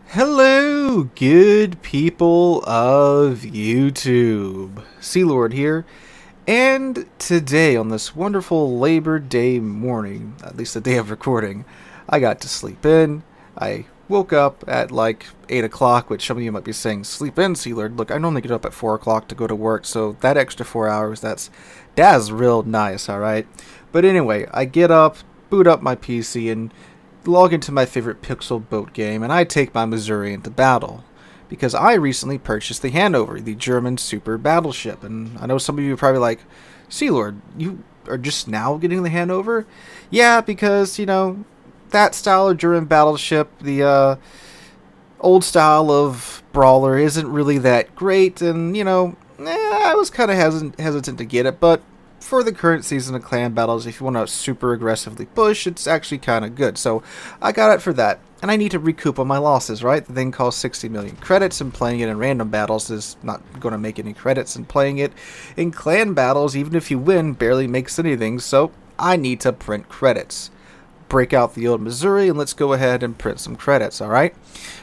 Hello, good people of YouTube. Sealord here, and today on this wonderful Labor Day morning, at least the day of recording, I got to sleep in. I woke up at like 8 o'clock, which some of you might be saying, sleep in, Sealord. Look, I normally get up at 4 o'clock to go to work, so that extra 4 hours, that's real nice, alright? But anyway, I get up, boot up my PC, and log into my favorite pixel boat game, and I take my Missouri into battle. Because I recently purchased the Hanover, the German super battleship. And I know some of you are probably like, Sealord, you are just now getting the Hanover? Yeah, because, you know, that style of German battleship, the old style of brawler isn't really that great, and, you know, I was kind of hesitant to get it, but for the current season of clan battles, if you want to super aggressively push, it's actually kind of good. So I got it for that. And I need to recoup on my losses, right? The thing costs 60 million credits, and playing it in random battles is not going to make any credits. And playing it in clan battles, even if you win, barely makes anything. So I need to print credits. Break out the old Missouri, and let's go ahead and print some credits, alright?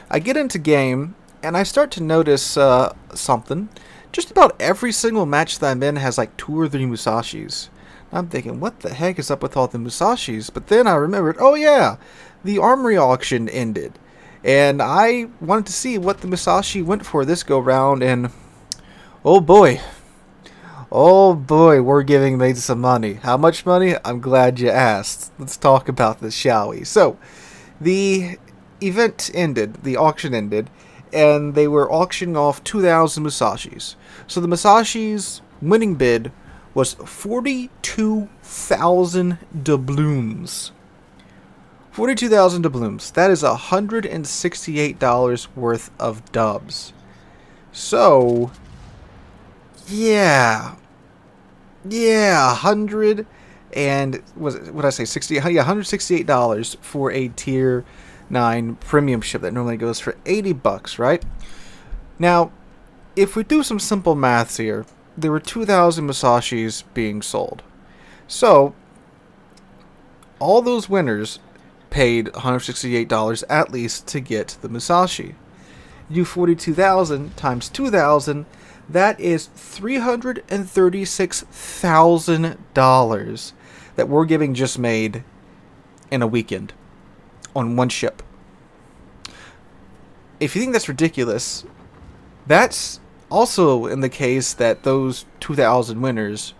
I get into game, and I start to notice something. Just about every single match that I'm in has like 2 or 3 Musashis. I'm thinking, what the heck is up with all the Musashis? But then I remembered, oh yeah, the armory auction ended. And I wanted to see what the Musashi went for this go round, and oh boy, we're giving made some money. How much money? I'm glad you asked. Let's talk about this, shall we? So, the event ended, the auction ended, and they were auctioning off 2,000 Musashis. So the Musashi's winning bid was 42,000 doubloons. 42,000 doubloons. That is $168 worth of dubs. So, yeah, 100 and was it, what did I say, 60? Yeah, $168 for a tier 9 premium ship that normally goes for 80 bucks, right? Now, if we do some simple maths here, there were 2,000 Musashis being sold. So, all those winners paid $168 at least to get the Musashi. You do 42,000 times 2,000, that is $336,000 that Wargaming just made in a weekend on one ship. If you think that's ridiculous, that's also in the case that those 2,000 winners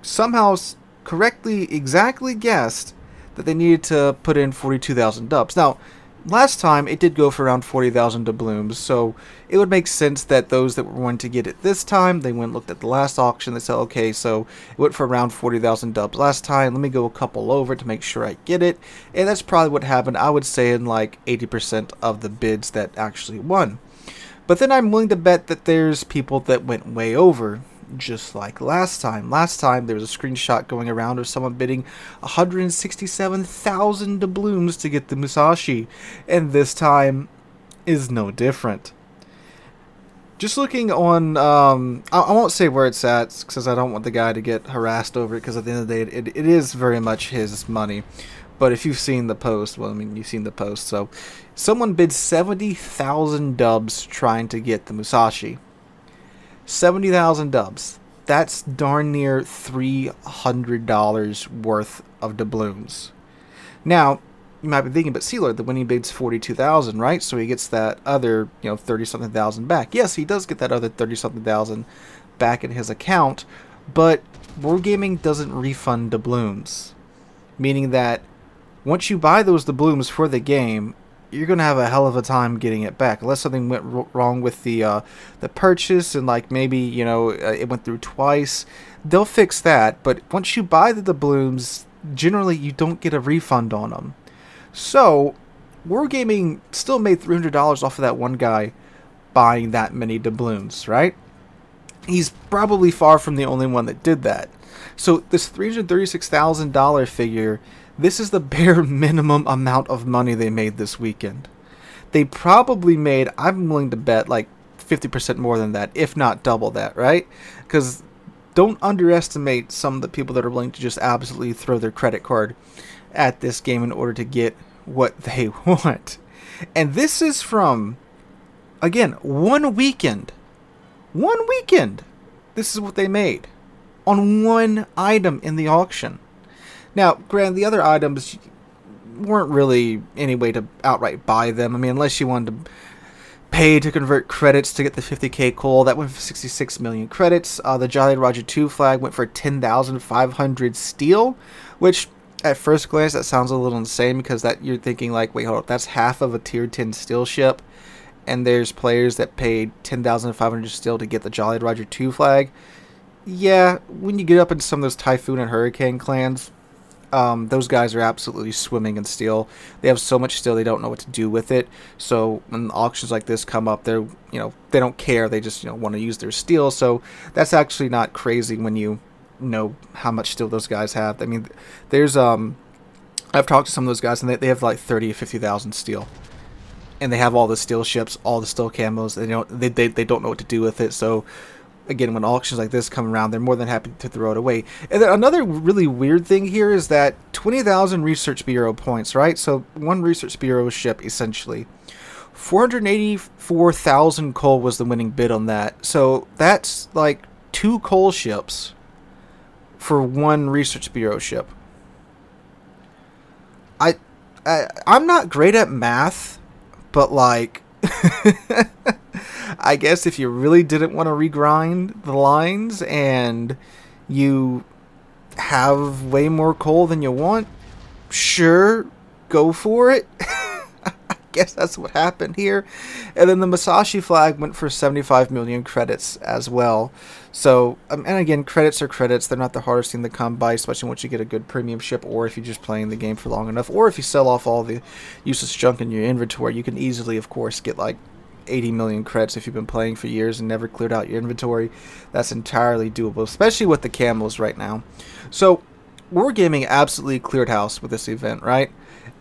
somehow correctly, exactly guessed that they needed to put in 42,000 dubs. Now, last time it did go for around 40,000 doubloons, so it would make sense that those that were wanting to get it this time, they went and looked at the last auction, they said, okay, so it went for around 40,000 dubs last time, let me go a couple over to make sure I get it, and that's probably what happened, I would say, in like 80% of the bids that actually won. But then I'm willing to bet that there's people that went way over, just like last time. Last time there was a screenshot going around of someone bidding 167,000 doubloons to get the Musashi, and this time is no different. Just looking on, I won't say where it's at because I don't want the guy to get harassed over it, because at the end of the day it is very much his money. But if you've seen the post, well, I mean, you've seen the post. So, someone bid 70,000 dubs trying to get the Musashi. 70,000 dubs. That's darn near $300 worth of doubloons. Now, you might be thinking, but Sealord, the winning bid's 42,000, right? So he gets that other, 30-something thousand back. Yes, he does get that other 30-something thousand back in his account, but Wargaming doesn't refund doubloons. Meaning that once you buy those doubloons for the game, you're going to have a hell of a time getting it back. Unless something went wrong with the purchase, and like maybe, it went through twice. They'll fix that, but once you buy the doubloons, generally you don't get a refund on them. So, Wargaming still made $300 off of that one guy buying that many doubloons, right? He's probably far from the only one that did that. So, this $336,000 figure, this is the bare minimum amount of money they made this weekend. They probably made, I'm willing to bet, like 50% more than that, if not double that, right? Because don't underestimate some of the people that are willing to just absolutely throw their credit card at this game in order to get what they want. And this is from, again, one weekend. One weekend. This is what they made on one item in the auction. Now, granted, the other items weren't really any way to outright buy them. I mean, unless you wanted to pay to convert credits to get the 50k coal. That went for 66 million credits. The Jolly Roger 2 flag went for 10,500 steel, which at first glance that sounds a little insane, because that you're thinking like, wait, hold up, that's half of a tier 10 steel ship, and there's players that paid 10,500 steel to get the Jolly Roger 2 flag. Yeah, when you get up into some of those Typhoon and Hurricane clans, those guys are absolutely swimming in steel. They have so much steel they don't know what to do with it. So when auctions like this come up, they're, they don't care. They just want to use their steel. So that's actually not crazy when you know how much steel those guys have. I mean, there's I've talked to some of those guys, and they have like 30 or 50,000 steel, and they have all the steel ships, all the steel camos. They don't know what to do with it. So again, when auctions like this come around, they're more than happy to throw it away. And then another really weird thing here is that 20,000 Research Bureau points, right? So one Research Bureau ship, essentially. 484,000 coal was the winning bid on that. So that's like 2 coal ships for one Research Bureau ship. I'm not great at math, but like... I guess if you really didn't want to regrind the lines and you have way more coal than you want, sure, go for it. I guess that's what happened here. And then the Musashi flag went for 75 million credits as well. So, and again, credits are credits. They're not the hardest thing to come by, especially once you get a good premium ship, or if you're just playing the game for long enough, or if you sell off all the useless junk in your inventory. You can easily, of course, get like 80 million credits if you've been playing for years and never cleared out your inventory. That's entirely doable, especially with the camos right now. So Wargaming absolutely cleared house with this event, right?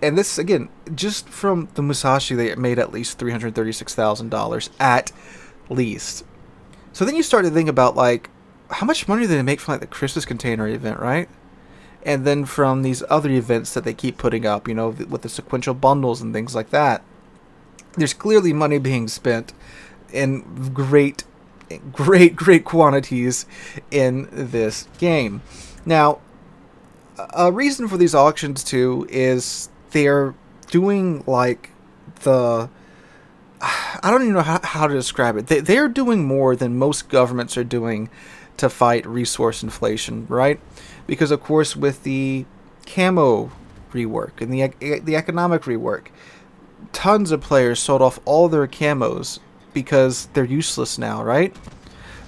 And this, again, just from the Musashi, they made at least $336,000 at least. So then you start to think about, like, how much money did they make from like the Christmas container event, right? And then from these other events that they keep putting up, with the sequential bundles and things like that. There's clearly money being spent in great quantities in this game. Now, a reason for these auctions too is they're doing like I don't even know how to describe it. They're doing more than most governments are doing to fight resource inflation, right? Because of course with the camo rework and the economic rework, tons of players sold off all their camos because they're useless now, right?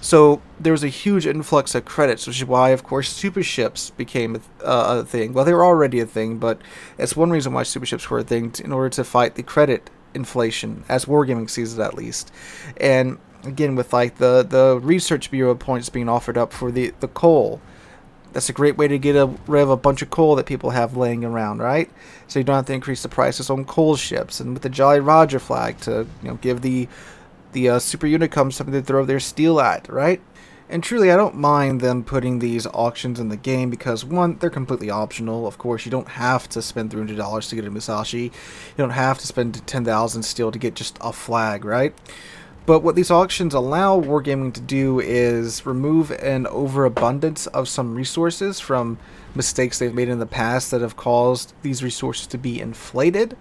So there was a huge influx of credits, which is why, of course, super ships became a thing. Well, they were already a thing, but it's one reason why super ships were a thing, in order to fight the credit inflation, as Wargaming sees it at least. And again, with like the Research Bureau points being offered up for the coal, that's a great way to get rid of a bunch of coal that people have laying around, right? So you don't have to increase the prices on coal ships. And with the Jolly Roger flag to give the Super Unicum something to throw their steel at, right? And truly, I don't mind them putting these auctions in the game because, one, they're completely optional. Of course, you don't have to spend $300 to get a Musashi. You don't have to spend 10,000 steel to get just a flag, right? But what these auctions allow Wargaming to do is remove an overabundance of some resources from mistakes they've made in the past that have caused these resources to be inflated.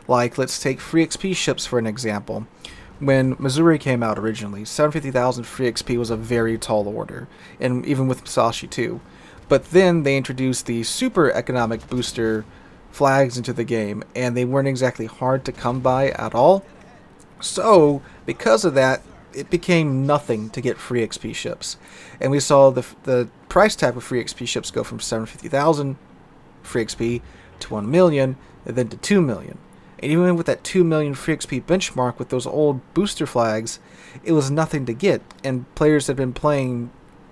Like, let's take free XP ships for an example. When Missouri came out originally, 750,000 free XP was a very tall order, and even with Musashi too. But then they introduced the super economic booster flags into the game, and they weren't exactly hard to come by at all. So, because of that, it became nothing to get free XP ships. And we saw the price tag of free XP ships go from 750,000 free XP to 1 million, and then to 2 million. And even with that 2 million free XP benchmark with those old booster flags, it was nothing to get. And players that had been playing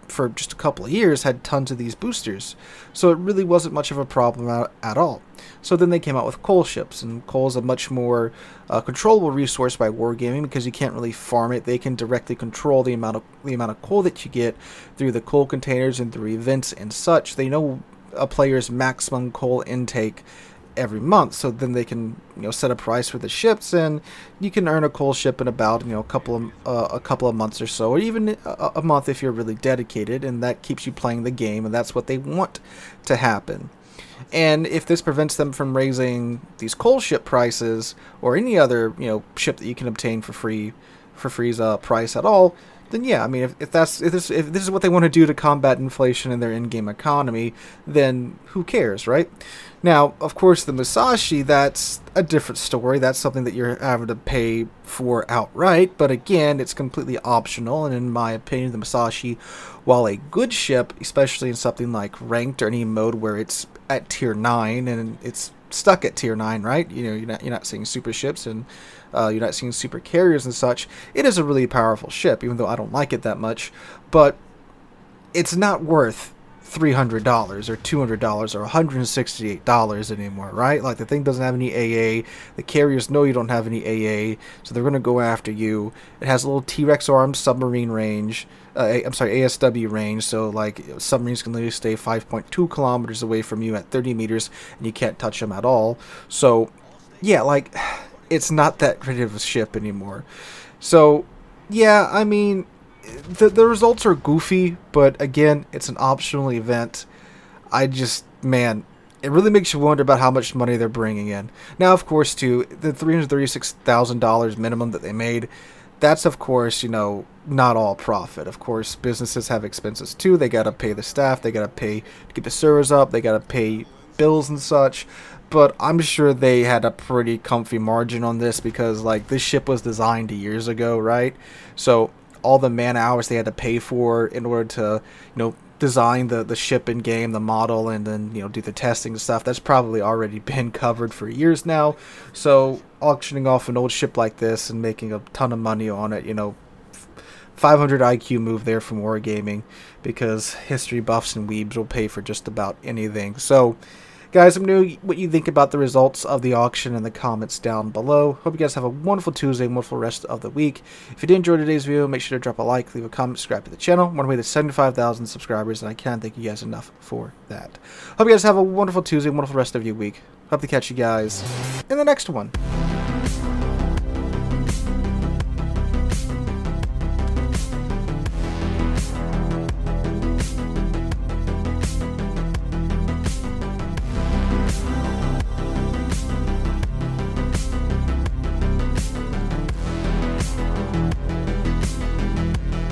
for just a couple of years had tons of these boosters. So it really wasn't much of a problem at all. So then they came out with coal ships, and coal is a much more controllable resource by Wargaming because you can't really farm it. They can directly control the amount of coal that you get through the coal containers and through events and such. They know a player's maximum coal intake every month, so then they can, you know, set a price for the ships, and you can earn a coal ship in about, you know, a couple of months or so, or even a month if you're really dedicated, and that keeps you playing the game, and that's what they want to happen. And if this prevents them from raising these coal ship prices or any other, you know, ship that you can obtain for free's price at all, then yeah, I mean, if this is what they want to do to combat inflation in their in-game economy, then who cares, right? Now, of course, the Musashi, that's a different story. That's something that you're having to pay for outright, but again, it's completely optional, and in my opinion, the Musashi, while a good ship, especially in something like ranked or any mode where it's at tier 9 and it's stuck at tier 9, right? You know, you're not seeing super ships, and you're not seeing super carriers and such. It is a really powerful ship, even though I don't like it that much, but it's not worth $300 or $200 or $168 anymore, right? Like, the thing doesn't have any AA. The carriers know you don't have any AA, so they're going to go after you. It has a little T-Rex armed submarine range. I'm sorry, ASW range, so like submarines can literally stay 5.2 kilometers away from you at 30 meters, and you can't touch them at all. So, yeah, like, it's not that great of a ship anymore. So, yeah, I mean, the results are goofy, but again, it's an optional event. Man, it really makes you wonder about how much money they're bringing in. Now, of course, too, the $336,000 minimum that they made, that's, of course, you know, not all profit. Of course, businesses have expenses too. They got to pay the staff, they got to pay to keep the servers up, they got to pay bills and such. But I'm sure they had a pretty comfy margin on this, because, like, this ship was designed years ago, right? So all the man hours they had to pay for in order to, you know, design the ship in game, the model, and then, you know, do the testing and stuff, that's probably already been covered for years now. So auctioning off an old ship like this and making a ton of money on it, you know, 500 IQ move there from Wargaming, because history buffs and weebs will pay for just about anything. So guys, let me know what you think about the results of the auction in the comments down below. Hope you guys have a wonderful Tuesday, wonderful rest of the week. If you did enjoy today's video, make sure to drop a like, leave a comment, subscribe to the channel. We're on our way to 75,000 subscribers, and I can't thank you guys enough for that. Hope you guys have a wonderful Tuesday, wonderful rest of your week. Hope to catch you guys in the next one.